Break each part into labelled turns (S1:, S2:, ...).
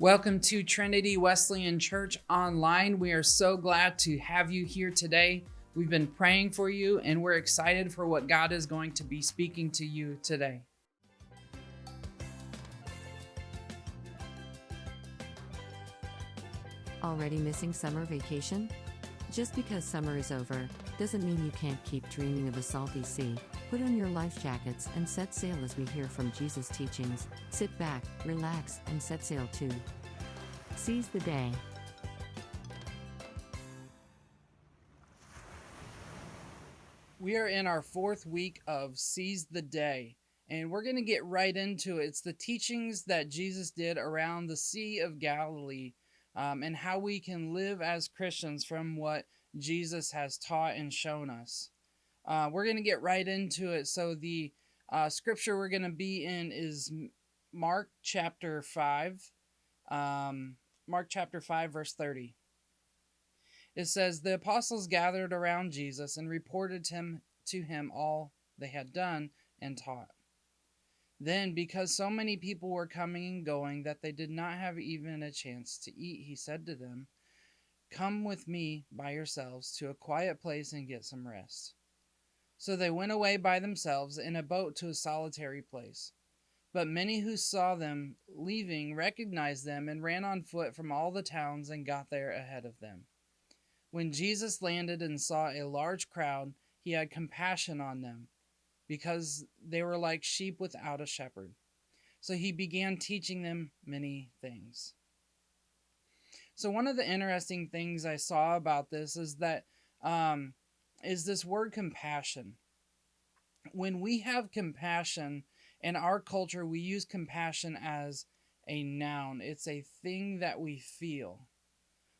S1: Welcome to Trinity Wesleyan Church Online. We are so glad to have you here today. We've been praying for you, and we're excited for what God is going to be speaking to you today.
S2: Already missing summer vacation? Just because summer is over, doesn't mean you can't keep dreaming of a salty sea. Put on your life jackets and set sail as we hear from Jesus' teachings. Sit back, relax, and set sail too. Seize the day.
S1: We are in our fourth week of Seize the Day, and we're going to get right into it. It's the teachings that Jesus did around the Sea of Galilee, and how we can live as Christians from what Jesus has taught and shown us. We're going to get right into it. So the scripture we're going to be in is Mark chapter 5. Mark chapter 5, verse 30. It says, "The apostles gathered around Jesus and reported to him all they had done and taught. Then, because so many people were coming and going that they did not have even a chance to eat, he said to them, 'Come with me by yourselves to a quiet place and get some rest.' So they went away by themselves in a boat to a solitary place. But many who saw them leaving recognized them and ran on foot from all the towns and got there ahead of them. When Jesus landed and saw a large crowd, he had compassion on them, because they were like sheep without a shepherd. So he began teaching them many things." So one of the interesting things I saw about this is that is this word compassion. When we have compassion in our culture, we use compassion as a noun. It's a thing that we feel.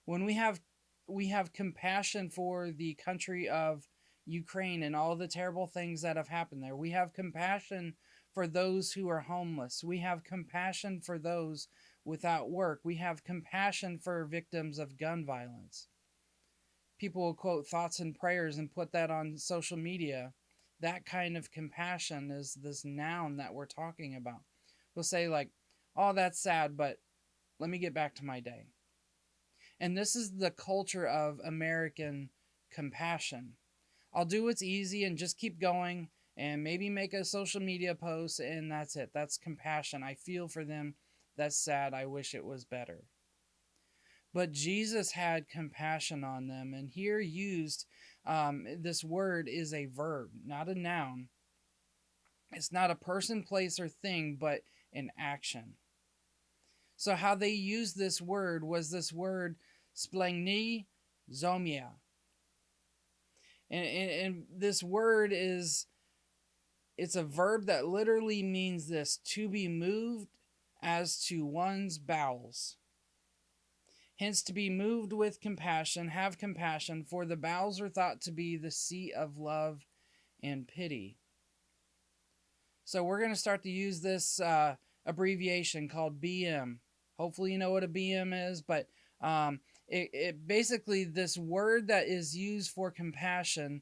S1: When we have compassion for the country of Ukraine and all the terrible things that have happened there. We have compassion for those who are homeless. We have compassion for those without work. We have compassion for victims of gun violence. People will quote thoughts and prayers and put that on social media. That kind of compassion is this noun that we're talking about. We'll say like, "Oh, that's sad, but let me get back to my day." And this is the culture of American compassion. I'll do what's easy and just keep going and maybe make a social media post, and that's it. That's compassion. I feel for them. That's sad. I wish it was better. But Jesus had compassion on them, and here used, this word is a verb, not a noun. It's not a person, place, or thing, but an action. So how they used this word was this word splengni zomia. And this word it's a verb that literally means this: to be moved as to one's bowels. Hence, to be moved with compassion, have compassion, for the bowels are thought to be the seat of love and pity. So we're going to start to use this abbreviation called BM. Hopefully you know what a BM is, but it basically, this word that is used for compassion,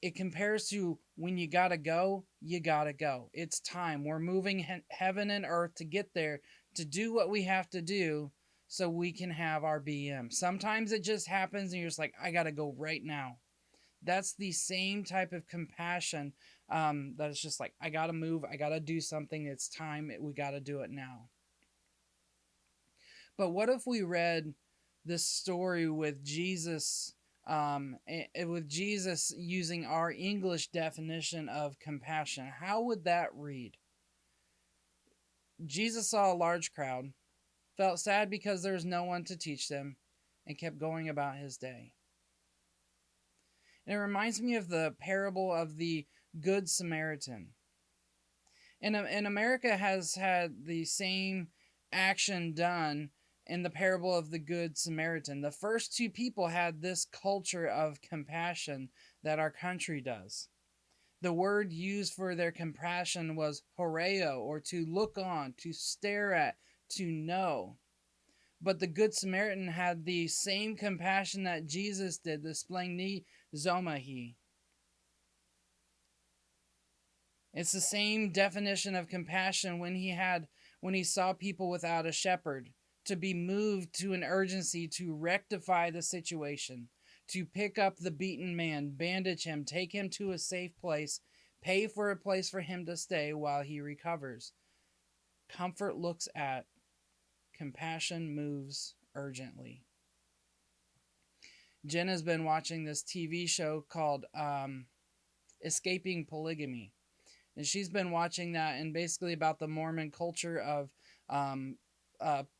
S1: it compares to when you gotta go, you gotta go. It's time. We're moving heaven and earth to get there, to do what we have to do so we can have our BM. Sometimes it just happens and you're just like, I gotta go right now. That's the same type of compassion, that is just like, I gotta move, I gotta do something, it's time, we gotta do it now. But what if we read this story with Jesus, using our English definition of compassion? How would that read? Jesus saw a large crowd, felt sad because there was no one to teach them, and kept going about his day. And it reminds me of the parable of the Good Samaritan. And America has had the same action done in the parable of the Good Samaritan. The first two people had this culture of compassion that our country does. The word used for their compassion was horeo, or to look on, to stare at, to know. But the Good Samaritan had the same compassion that Jesus did, the splengni zomahi. It's the same definition of compassion when he saw people without a shepherd. to be moved to an urgency to rectify the situation, to pick up the beaten man, bandage him, take him to a safe place, pay for a place for him to stay while he recovers. Comfort looks at, compassion moves urgently. Jen has been watching this TV show called Escaping Polygamy. And she's been watching that, and basically about the Mormon culture of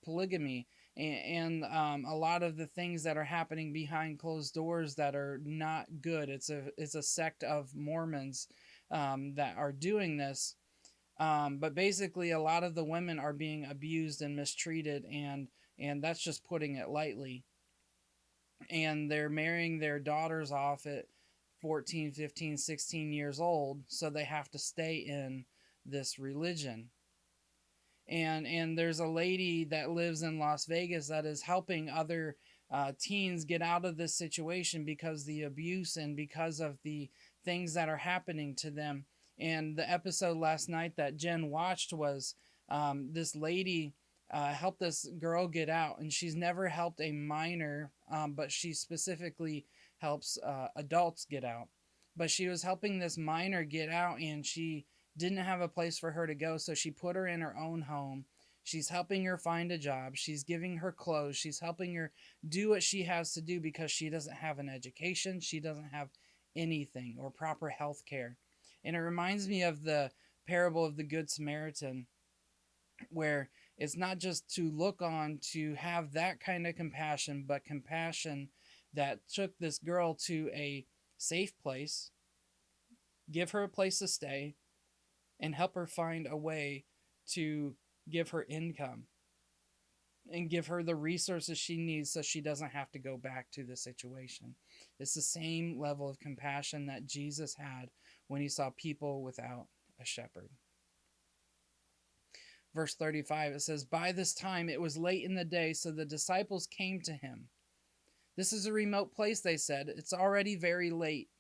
S1: polygamy and a lot of the things that are happening behind closed doors that are not good. It's a sect of Mormons that are doing this. But basically, a lot of the women are being abused and mistreated, and that's just putting it lightly. And they're marrying their daughters off at 14, 15, 16 years old, so they have to stay in this religion. And there's a lady that lives in Las Vegas that is helping other teens get out of this situation because the abuse and because of the things that are happening to them. And the episode last night that Jen watched was this lady helped this girl get out, and she's never helped a minor, but she specifically helps adults get out. But she was helping this minor get out, and she didn't have a place for her to go, so she put her in her own home. She's helping her find a job. She's giving her clothes. She's helping her do what she has to do because she doesn't have an education. She doesn't have anything or proper health care. And it reminds me of the parable of the Good Samaritan, where it's not just to look on to have that kind of compassion, but compassion that took this girl to a safe place, give her a place to stay, and help her find a way to give her income and give her the resources she needs so she doesn't have to go back to the situation. It's the same level of compassion that Jesus had when he saw people without a shepherd. Verse 35, it says, "By this time it was late in the day, so the disciples came to him. 'This is a remote place,' they said. 'It's already very late.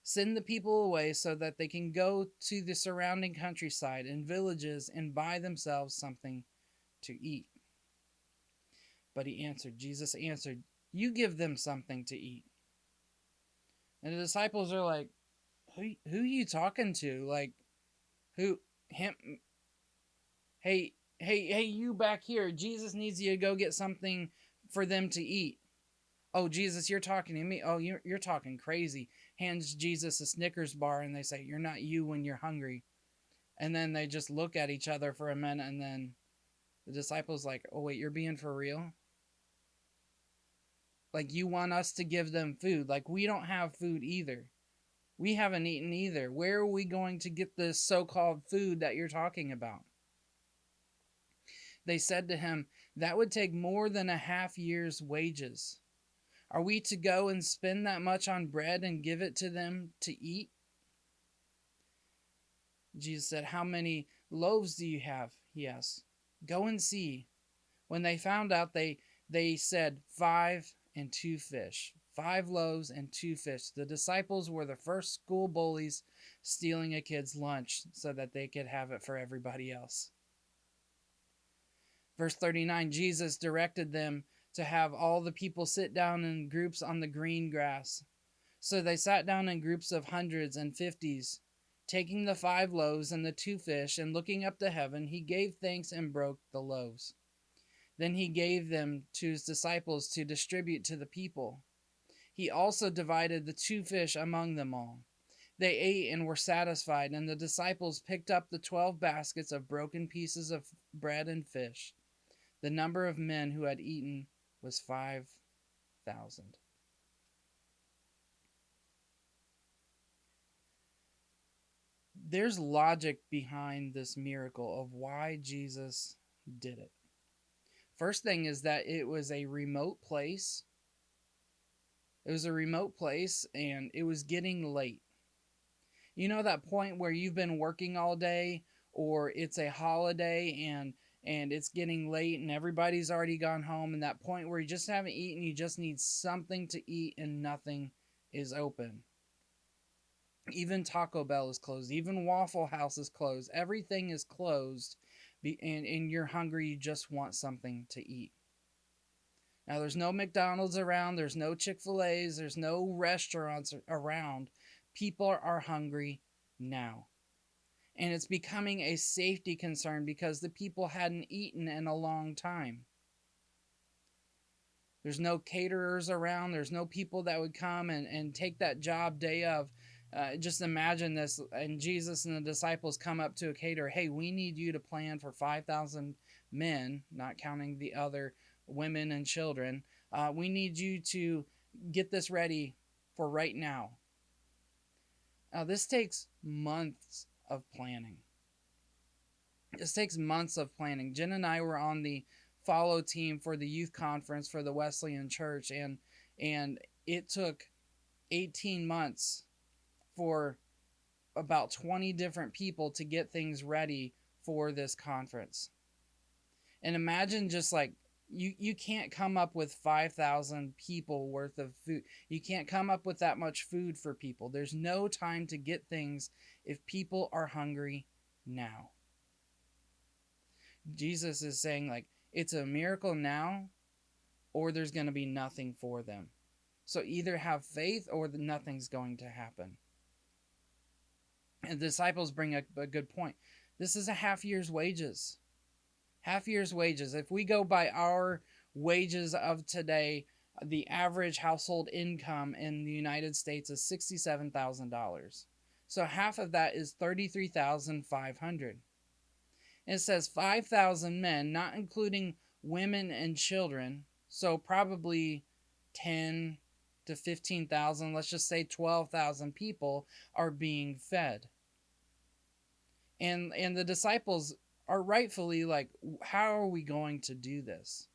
S1: Send the people away so that they can go to the surrounding countryside and villages and buy themselves something to eat.' But Jesus answered, 'You give them something to eat.' And the disciples are like, who are you talking to? Like, who? Him? Hey, you back here. Jesus needs you to go get something for them to eat. Oh, Jesus, you're talking to me? Oh, you're talking crazy." Hands Jesus a Snickers bar, and they say, "You're not you when you're hungry." And then they just look at each other for a minute, and then the disciples like, "Oh, wait, you're being for real? Like, you want us to give them food? Like, we don't have food either. We haven't eaten either. Where are we going to get this so-called food that you're talking about?" They said to him, "That would take more than a half year's wages. Are we to go and spend that much on bread and give it to them to eat?" Jesus said, "How many loaves do you have?" he asked. "Go and see." When they found out, they said, 5 and 2 fish. 5 loaves and 2 fish. The disciples were the first school bullies stealing a kid's lunch so that they could have it for everybody else. Verse 39, Jesus directed them to have all the people sit down in groups on the green grass. So they sat down in groups of hundreds and fifties. Taking the 5 loaves and the 2 fish, and looking up to heaven, he gave thanks and broke the loaves. Then he gave them to his disciples to distribute to the people. He also divided the 2 fish among them all. They ate and were satisfied, and the disciples picked up the 12 baskets of broken pieces of bread and fish. The number of men who had eaten was 5,000. There's logic behind this miracle of why Jesus did it. First thing is that it was a remote place. It was a remote place, and it was getting late. You know that point where you've been working all day, or it's a holiday and it's getting late and everybody's already gone home, and that point where you just haven't eaten, you just need something to eat and nothing is open. Even Taco Bell is closed. Even Waffle House is closed. Everything is closed and you're hungry, you just want something to eat. Now, there's no McDonald's around, there's no Chick-fil-A's, there's no restaurants around. People are hungry now. And it's becoming a safety concern because the people hadn't eaten in a long time. There's no caterers around. There's no people that would come and take that job day of. Just imagine this, and Jesus and the disciples come up to a caterer. Hey, we need you to plan for 5,000 men, not counting the other women and children. We need you to get this ready for right now. Now, this takes months of planning. This takes months of planning. Jen and I were on the follow team for the youth conference for the Wesleyan Church, and it took 18 months for about 20 different people to get things ready for this conference. And imagine just like you can't come up with 5,000 people worth of food. You can't come up with that much food for people. There's no time to get things if people are hungry now. Jesus is saying, like, it's a miracle now, or there's going to be nothing for them. So either have faith or nothing's going to happen. And the disciples bring a good point. This is a half year's wages. Half year's wages. If we go by our wages of today, the average household income in the United States is $67,000. So half of that is $33,500. It says 5,000 men, not including women and children. So probably 10 to 15,000, let's just say 12,000 people are being fed. And the disciples are rightfully like, how are we going to do this?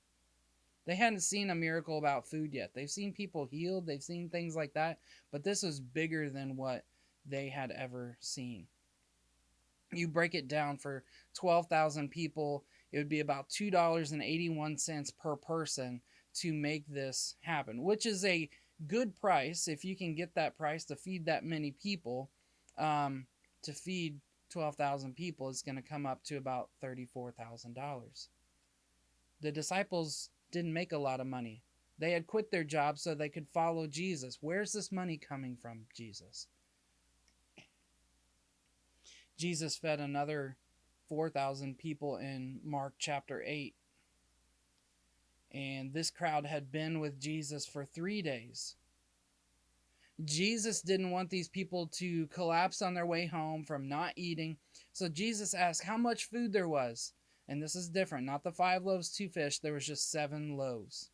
S1: They hadn't seen a miracle about food yet. They've seen people healed. They've seen things like that. But this was bigger than what they had ever seen. You break it down for 12,000 people, it would be about $2.81 per person to make this happen, which is a good price if you can get that price to feed that many people. To feed 12,000 people is going to come up to about $34,000. The disciples didn't make a lot of money. They had quit their job so they could follow Jesus. Where's this money coming from, Jesus? Jesus fed another 4,000 people in Mark chapter 8. And this crowd had been with Jesus for 3 days. Jesus didn't want these people to collapse on their way home from not eating. So Jesus asked how much food there was. And this is different. Not the 5 loaves, 2 fish. There was just 7 loaves.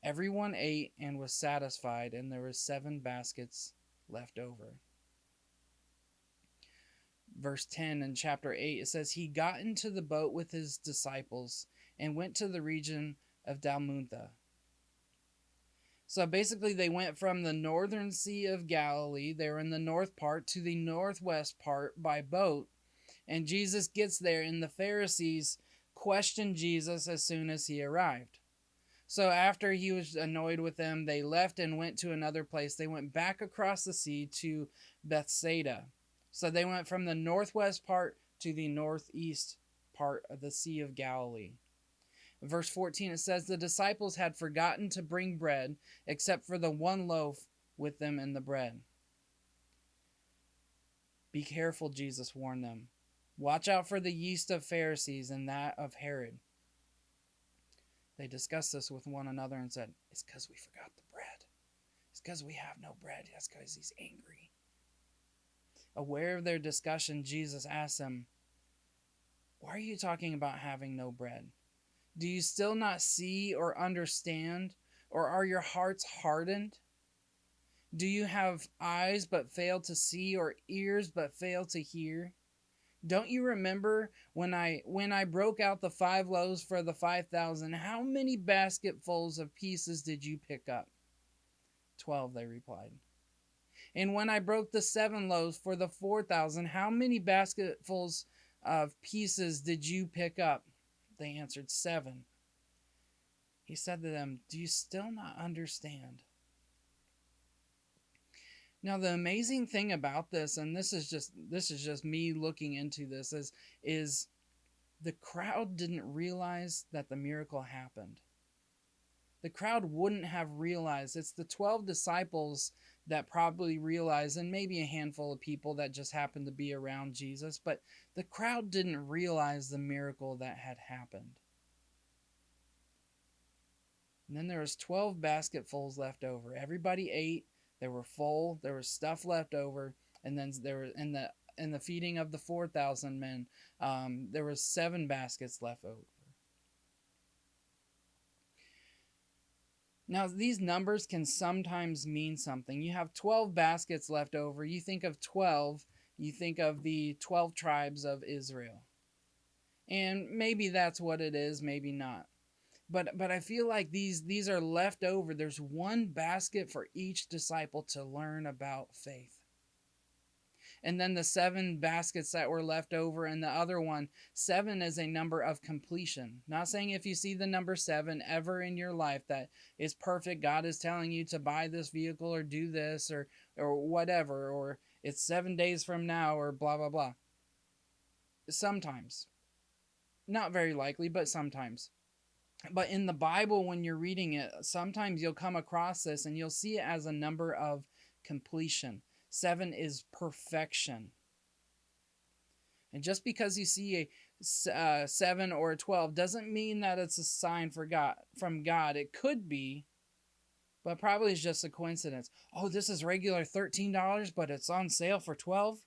S1: Everyone ate and was satisfied, and there was 7 baskets left over. Verse 10 in chapter 8, it says, he got into the boat with his disciples and went to the region of Dalmunutha. So basically they went from the northern Sea of Galilee, they were in the north part, to the northwest part by boat. And Jesus gets there, and the Pharisees questioned Jesus as soon as he arrived. So after he was annoyed with them, they left and went to another place. They went back across the sea to Bethsaida. So they went from the northwest part to the northeast part of the Sea of Galilee. Verse 14, it says, the disciples had forgotten to bring bread, except for the 1 loaf with them in the bread. Be careful, Jesus warned them. Watch out for the yeast of Pharisees and that of Herod. They discussed this with one another and said, it's because we forgot the bread. It's because we have no bread. That's because he's angry. Aware of their discussion, Jesus asked them, why are you talking about having no bread? Do you still not see or understand, or are your hearts hardened? Do you have eyes but fail to see, or ears but fail to hear? Don't you remember when I broke out the 5 loaves for the 5,000, how many basketfuls of pieces did you pick up? 12, they replied. And when I broke the 7 loaves for the 4,000, how many basketfuls of pieces did you pick up? They answered, 7. He said to them, do you still not understand? Now, the amazing thing about this, and this is just me looking into this, is the crowd didn't realize that the miracle happened. The crowd wouldn't have realized. It's the 12 disciples that probably realized, and maybe a handful of people that just happened to be around Jesus, but the crowd didn't realize the miracle that had happened. And then there was 12 basketfuls left over. Everybody ate. They were full. There was stuff left over. And then there were in the feeding of the 4,000 men, there was 7 baskets left over. Now, these numbers can sometimes mean something. You have 12 baskets left over. You think of 12, you think of the 12 tribes of Israel. And maybe that's what it is, maybe not. But I feel like these are left over. There's one basket for each disciple to learn about faith. And then the 7 baskets that were left over, and the other one, 7 is a number of completion. Not saying if you see the number 7 ever in your life that is perfect, God is telling you to buy this vehicle or do this or whatever, or it's 7 days from now or blah, blah, blah. Sometimes. Not very likely, but sometimes. But in the Bible, when you're reading it, sometimes you'll come across this and you'll see it as a number of completion. 7 is perfection. And just because you see a 7 or a 12 doesn't mean that it's a sign from God. It could be, but probably is just a coincidence. Oh, this is regular $13, but it's on sale for $12.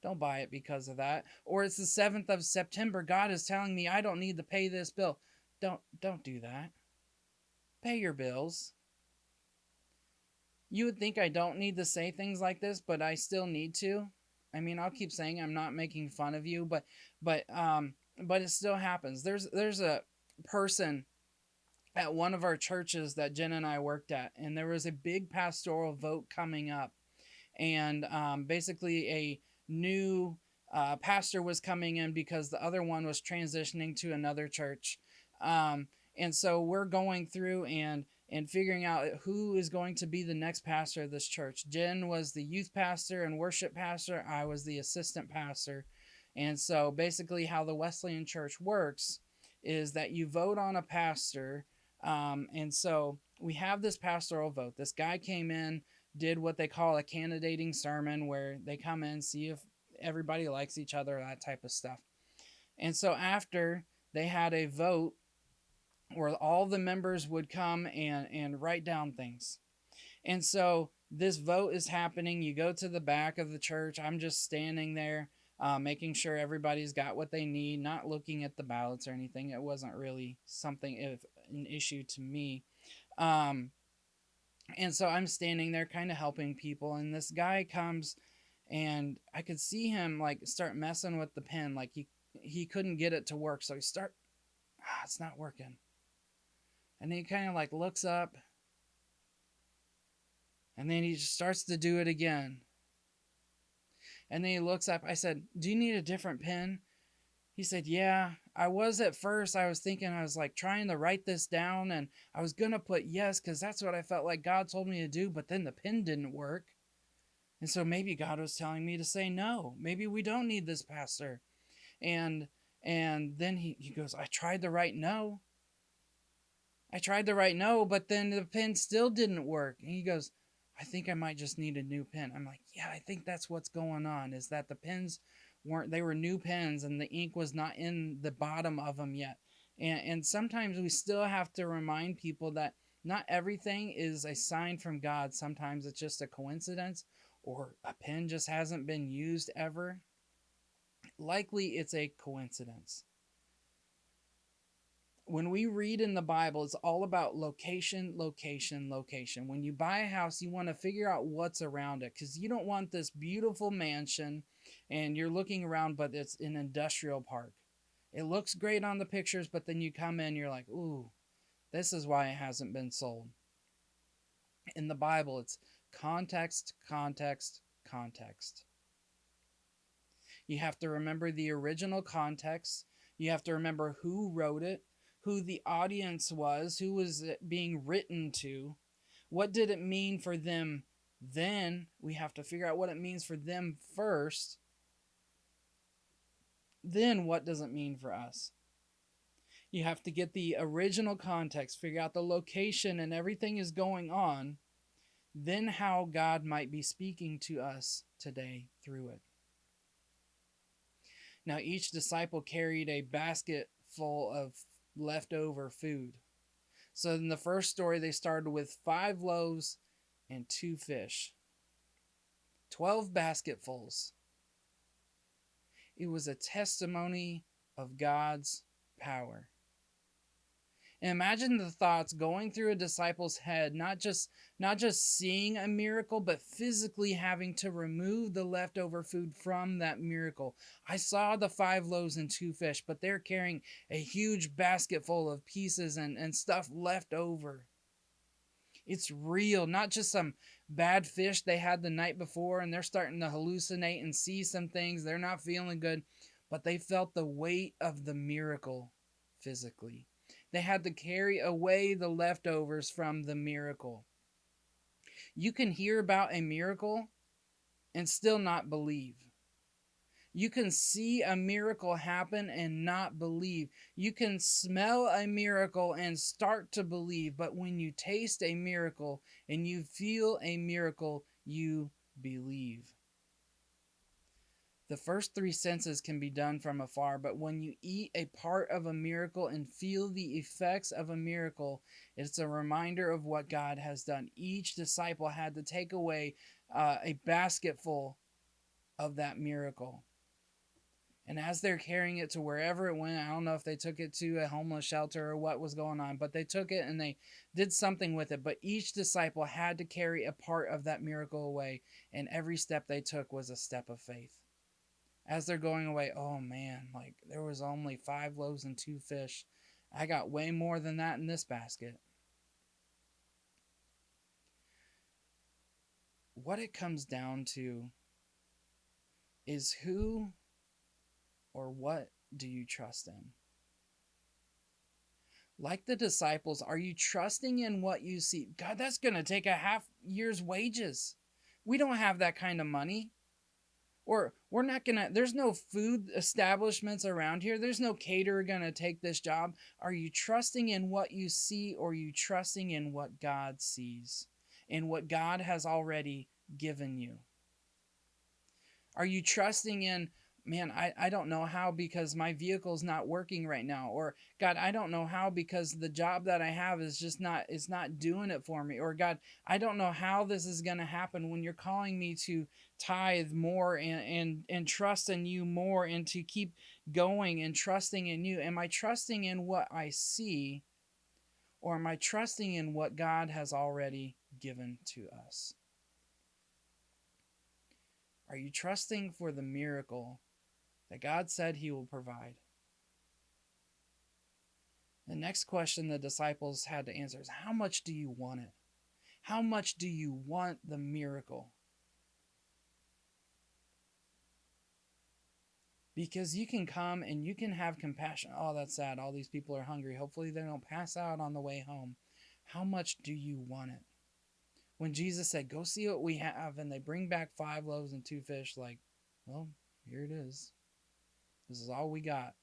S1: Don't buy it because of that. Or it's the 7th of September. God is telling me I don't need to pay this bill. Don't do that. Pay your bills. You would think I don't need to say things like this, but I still need to. I mean, I'll keep saying I'm not making fun of you, but it still happens. There's a person at one of our churches that Jen and I worked at, and there was a big pastoral vote coming up, and basically a new pastor was coming in because the other one was transitioning to another church, and so we're going through and figuring out who is going to be the next pastor of this church. Jen was the youth pastor and worship pastor. I was the assistant pastor. And so basically how the Wesleyan Church works is that you vote on a pastor. And so we have this pastoral vote. This guy came in, did what they call a candidating sermon, where they come in, see if everybody likes each other, that type of stuff. And so after they had a vote, where all the members would come and write down things. And so this vote is happening. You go to the back of the church. I'm just standing there, making sure everybody's got what they need, not looking at the ballots or anything. It wasn't really an issue to me. And so I'm standing there kind of helping people. And this guy comes, and I could see him like start messing with the pen. Like he couldn't get it to work. So it's not working. And then he kind of like looks up, and then he just starts to do it again. And then he looks up. I said, "Do you need a different pen?" He said, "Yeah, I was at first. I was thinking, I was like trying to write this down, and I was going to put yes, because that's what I felt like God told me to do, but then the pen didn't work. And so maybe God was telling me to say no. Maybe we don't need this pastor." And then he goes, "I tried to write no. But then the pen still didn't work." And he goes, "I think I might just need a new pen." I'm like, "Yeah, I think that's what's going on, is that the pens they were new pens and the ink was not in the bottom of them yet." And sometimes we still have to remind people that not everything is a sign from God. Sometimes it's just a coincidence, or a pen just hasn't been used ever. Likely it's a coincidence. When we read in the Bible, it's all about location, location, location. When you buy a house, you want to figure out what's around it, because you don't want this beautiful mansion and you're looking around, but it's an industrial park. It looks great on the pictures, but then you come in, you're like, ooh, this is why it hasn't been sold. In the Bible, it's context, context, context. You have to remember the original context. You have to remember who wrote it, who the audience was, who was it being written to, what did it mean for them then. We have to figure out what it means for them first. then what does it mean for us? You have to get the original context, figure out the location and everything is going on, then how God might be speaking to us today through it. Now, each disciple carried a basket full of leftover food. So in the first story, they started with 5 loaves and 2 fish, 12 basketfuls. It was a testimony of God's power. And imagine the thoughts going through a disciple's head, not just seeing a miracle, but physically having to remove the leftover food from that miracle. I saw the 5 loaves and 2 fish, but they're carrying a huge basket full of pieces and stuff left over. It's real, not just some bad fish they had the night before and they're starting to hallucinate and see some things. They're not feeling good, but they felt the weight of the miracle physically. They had to carry away the leftovers from the miracle. You can hear about a miracle and still not believe. You can see a miracle happen and not believe. You can smell a miracle and start to believe, but when you taste a miracle and you feel a miracle, you believe. The first 3 senses can be done from afar, but when you eat a part of a miracle and feel the effects of a miracle, it's a reminder of what God has done. Each disciple had to take away a basket full of that miracle. And as they're carrying it to wherever it went, I don't know if they took it to a homeless shelter or what was going on, but they took it and they did something with it. But each disciple had to carry a part of that miracle away, and every step they took was a step of faith. As they're going away, oh man, like there was only 5 loaves and 2 fish. I got way more than that in this basket. What it comes down to is who or what do you trust in? Like the disciples, are you trusting in what you see? God, that's going to take a half year's wages. We don't have that kind of money. Or we're not going to, there's no food establishments around here. There's no caterer going to take this job. Are you trusting in what you see, or are you trusting in what God sees and what God has already given you? Are you trusting in, man, I don't know how because my vehicle's not working right now. Or God, I don't know how because the job that I have is just not, it's not doing it for me. Or God, I don't know how this is going to happen when you're calling me to tithe more and trust in you more and to keep going and trusting in you. Am I trusting in what I see, or am I trusting in what God has already given to us? Are you trusting for the miracle that God said he will provide? The next question the disciples had to answer is, how much do you want it? How much do you want the miracle? Because you can come and you can have compassion. Oh, that's sad. All these people are hungry. Hopefully they don't pass out on the way home. How much do you want it? When Jesus said, go see what we have, and they bring back 5 loaves and 2 fish, like, well, here it is. This is all we got.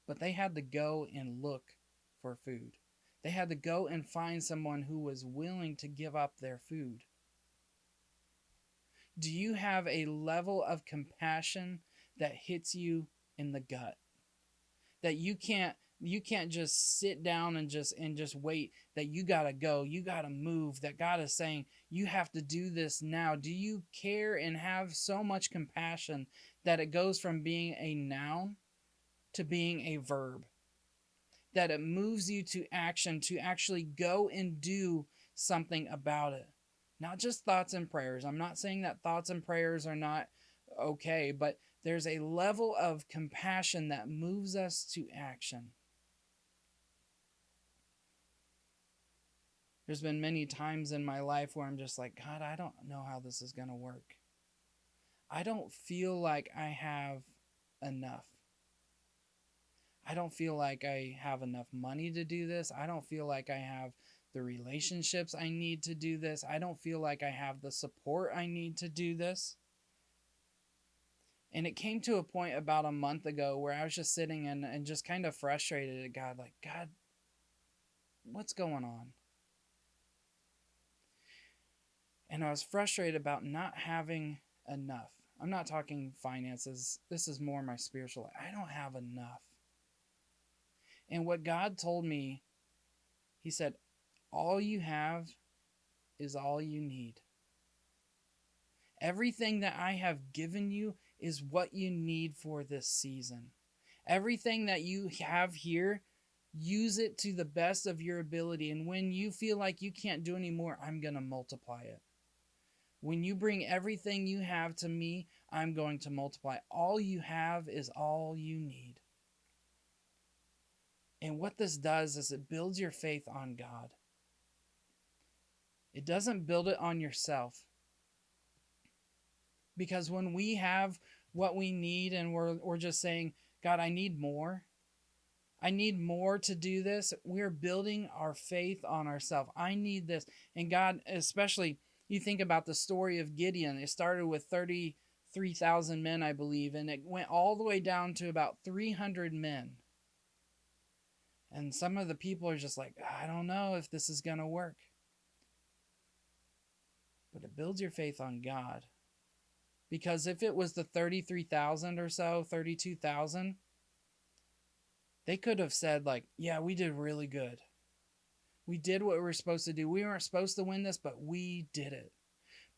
S1: But they had to go and look for food. They had to go and find someone who was willing to give up their food. Do you have a level of compassion that hits you in the gut? That you can't just sit down and just wait, that you got to go, you got to move, that God is saying you have to do this now. Do you care and have so much compassion that it goes from being a noun to being a verb? That it moves you to action, to actually go and do something about it. Not just thoughts and prayers. I'm not saying that thoughts and prayers are not okay, but there's a level of compassion that moves us to action. There's been many times in my life where I'm just like, God, I don't know how this is going to work. I don't feel like I have enough. I don't feel like I have enough money to do this. I don't feel like I have the relationships I need to do this. I don't feel like I have the support I need to do this. And it came to a point about a month ago where I was just sitting and just kind of frustrated at God, like, God, what's going on? And I was frustrated about not having enough. I'm not talking finances. This is more my spiritual life. I don't have enough. And what God told me, He said, all you have is all you need. Everything that I have given you is what you need for this season. Everything that you have here, use it to the best of your ability. And when you feel like you can't do any more, I'm going to multiply it. When you bring everything you have to me, I'm going to multiply. All you have is all you need. And what this does is it builds your faith on God. It doesn't build it on yourself. Because when we have what we need and we're just saying, God, I need more. I need more to do this. We're building our faith on ourselves. I need this. And God, especially, you think about the story of Gideon. It started with 33,000 men, I believe, and it went all the way down to about 300 men. And some of the people are just like, I don't know if this is going to work. But it builds your faith on God. Because if it was the 33,000 or so, 32,000, they could have said like, yeah, we did really good. We did what we were supposed to do. We weren't supposed to win this, but we did it.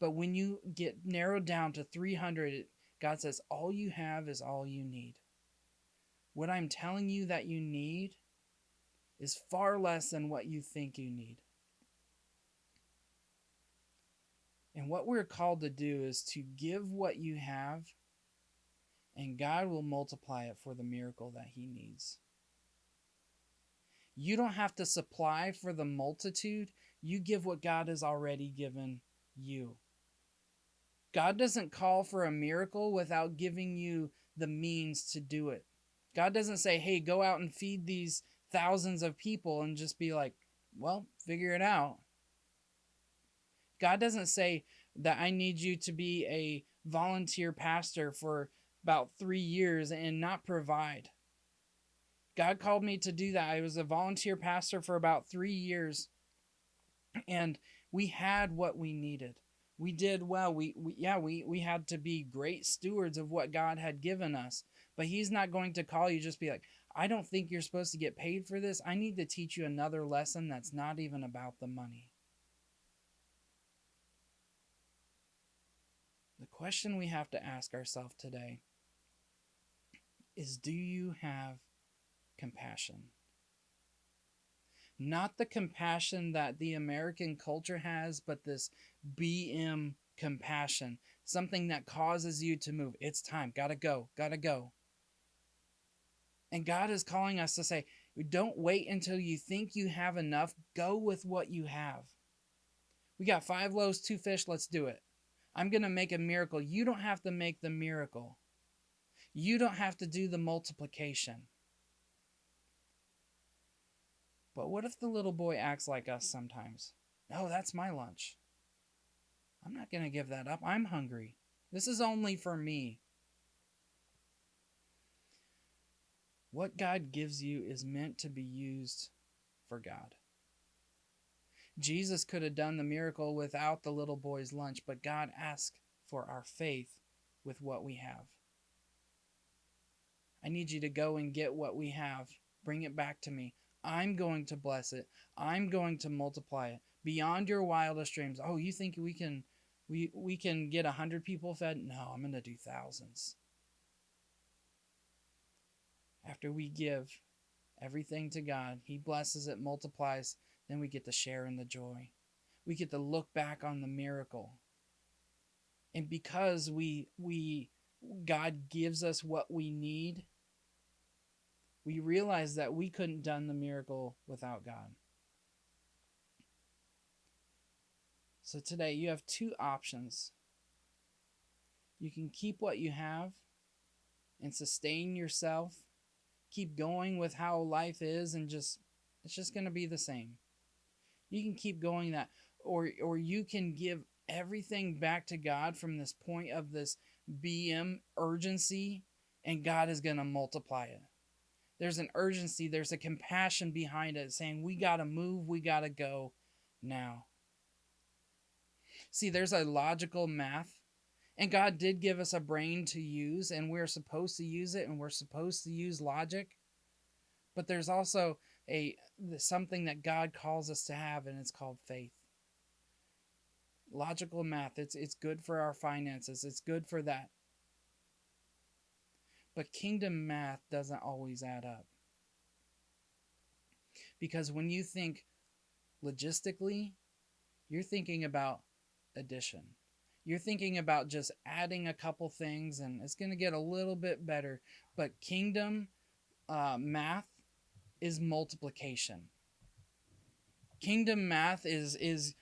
S1: But when you get narrowed down to 300, God says, all you have is all you need. What I'm telling you that you need is far less than what you think you need. And what we're called to do is to give what you have, and God will multiply it for the miracle that He needs. You don't have to supply for the multitude. You give what God has already given you. God doesn't call for a miracle without giving you the means to do it. God doesn't say, hey, go out and feed these thousands of people and just be like, well, figure it out. God doesn't say that I need you to be a volunteer pastor for about 3 years and not provide. God called me to do that. I was a volunteer pastor for about 3 years, and we had what we needed. We did well. We had to be great stewards of what God had given us. But He's not going to call you just be like, I don't think you're supposed to get paid for this. I need to teach you another lesson that's not even about the money. The question we have to ask ourselves today is, do you have compassion? Not the compassion that the American culture has, but this BM compassion. Something that causes you to move. It's time. Gotta go. Gotta go. And God is calling us to say, don't wait until you think you have enough. Go with what you have. We got 5 loaves, 2 fish. Let's do it. I'm going to make a miracle. You don't have to make the miracle. You don't have to do the multiplication. But what if the little boy acts like us sometimes? No, that's my lunch. I'm not going to give that up. I'm hungry. This is only for me. What God gives you is meant to be used for God. Jesus could have done the miracle without the little boy's lunch, but God asked for our faith with what we have. I need you to go and get what we have. Bring it back to me. I'm going to bless it. I'm going to multiply it beyond your wildest dreams. Oh, you think we can get 100 people fed? No, I'm going to do thousands. After we give everything to God, He blesses it, multiplies, then we get to share in the joy. We get to look back on the miracle. And because God gives us what we need, we realize that we couldn't done the miracle without God. So today you have 2 options. You can keep what you have and sustain yourself. Keep going with how life is and it's just going to be the same. You can keep going that, or you can give everything back to God from this point of this BM urgency, and God is going to multiply it. There's an urgency, there's a compassion behind it saying, we got to move, we got to go now. See, there's a logical math, and God did give us a brain to use, and we're supposed to use it, and we're supposed to use logic. But there's also something that God calls us to have, and it's called faith. Logical math, it's good for our finances, it's good for that. But kingdom math doesn't always add up. Because when you think logistically, you're thinking about addition. You're thinking about just adding a couple things and it's going to get a little bit better. But kingdom math is multiplication. Kingdom math is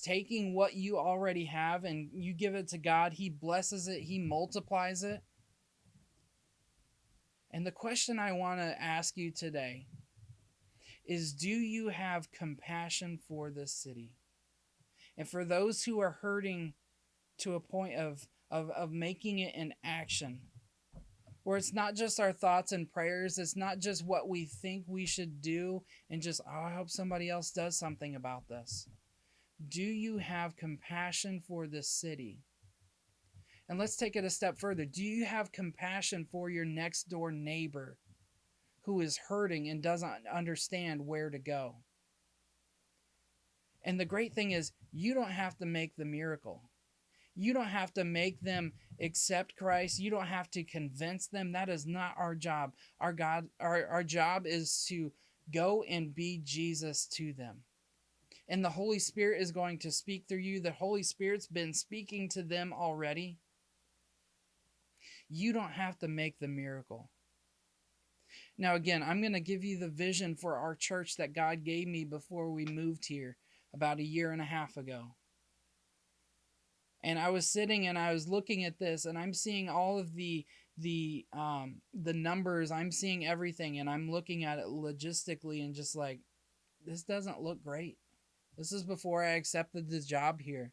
S1: taking what you already have and you give it to God. He blesses it. He multiplies it. And the question I want to ask you today is, do you have compassion for this city? And for those who are hurting to a point of making it an action, where it's not just our thoughts and prayers, it's not just what we think we should do and just, oh, I hope somebody else does something about this. Do you have compassion for this city? And let's take it a step further. Do you have compassion for your next door neighbor who is hurting and doesn't understand where to go? And the great thing is, you don't have to make the miracle. You don't have to make them accept Christ. You don't have to convince them. That is not our job. Our job is to go and be Jesus to them. And the Holy Spirit is going to speak through you. The Holy Spirit's been speaking to them already. You don't have to make the miracle. Now, again, I'm going to give you the vision for our church that God gave me before we moved here about a year and a half ago. And I was sitting and I was looking at this and I'm seeing all of the numbers. I'm seeing everything and I'm looking at it logistically and just like, this doesn't look great. This is before I accepted this job here.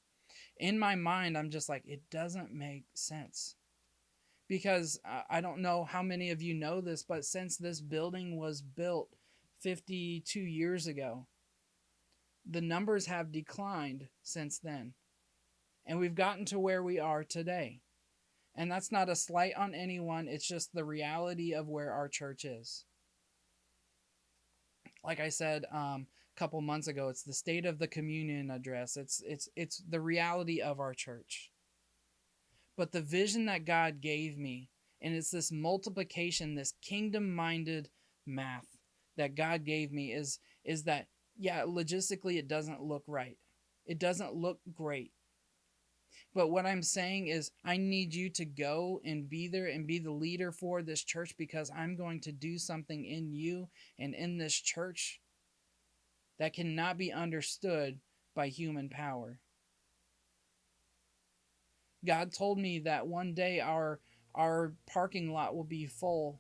S1: In my mind, I'm just like, it doesn't make sense. Because I don't know how many of you know this, but since this building was built 52 years ago, the numbers have declined since then. And we've gotten to where we are today. And that's not a slight on anyone. It's just the reality of where our church is. Like I said a couple months ago, it's the state of the communion address. It's the reality of our church. But the vision that God gave me, and it's this multiplication, this kingdom-minded math that God gave me is that, yeah, logistically it doesn't look right. It doesn't look great. But what I'm saying is I need you to go and be there and be the leader for this church, because I'm going to do something in you and in this church that cannot be understood by human power. God told me that one day our parking lot will be full.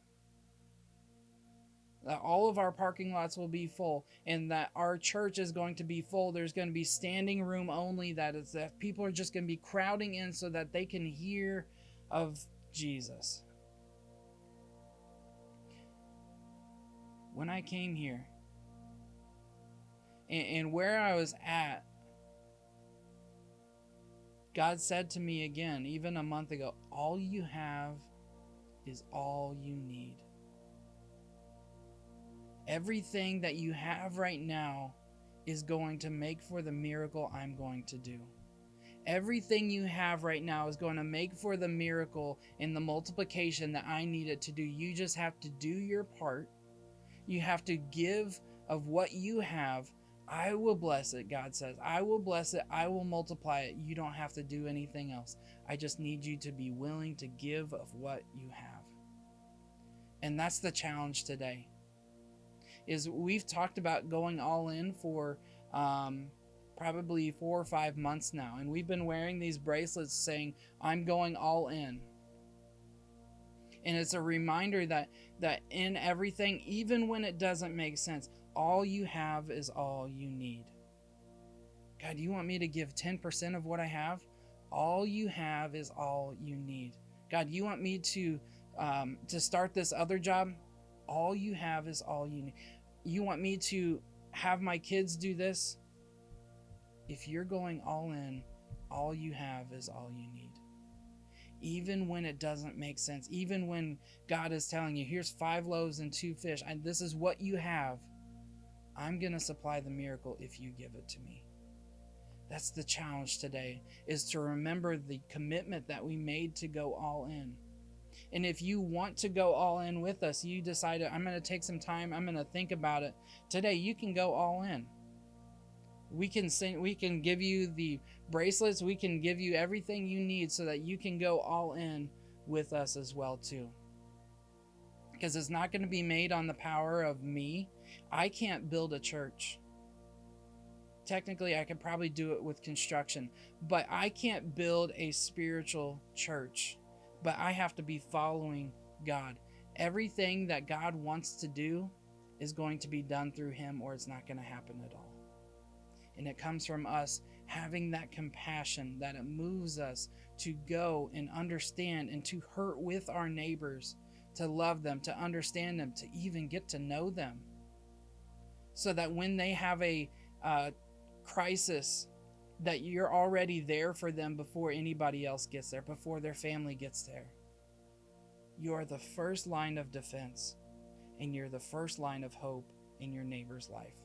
S1: That all of our parking lots will be full, and that our church is going to be full. There's going to be standing room only. That people are just going to be crowding in so that they can hear of Jesus. When I came here, and where I was at, God said to me again, even a month ago, all you have is all you need. Everything that you have right now is going to make for the miracle I'm going to do. Everything you have right now is going to make for the miracle and the multiplication that I need it to do. You just have to do your part. You have to give of what you have. I will bless it, God says. I will bless it. I will multiply it. You don't have to do anything else. I just need you to be willing to give of what you have. And that's the challenge today. Is we've talked about going all in for probably 4 or 5 months now. And we've been wearing these bracelets saying, I'm going all in. And it's a reminder that in everything, even when it doesn't make sense, all you have is all you need. God, you want me to give 10% of what I have? All you have is all you need. God, you want me to start this other job? All you have is all you need. You want me to have my kids do this? If you're going all in, all you have is all you need. Even when it doesn't make sense, even when God is telling you, here's 5 loaves and 2 fish, and this is what you have, I'm going to supply the miracle if you give it to me. That's the challenge today, is to remember the commitment that we made to go all in. And if you want to go all in with us, you decided, I'm going to take some time, I'm going to think about it. Today, you can go all in. We can give you the bracelets, we can give you everything you need so that you can go all in with us as well too. Because it's not going to be made on the power of me. I can't build a church. Technically, I could probably do it with construction, but I can't build a spiritual church. But I have to be following God. Everything that God wants to do is going to be done through him, or it's not going to happen at all. And it comes from us having that compassion that it moves us to go and understand and to hurt with our neighbors, to love them, to understand them, to even get to know them. So that when they have a crisis, that you're already there for them before anybody else gets there, before their family gets there. You are the first line of defense, and you're the first line of hope in your neighbor's life.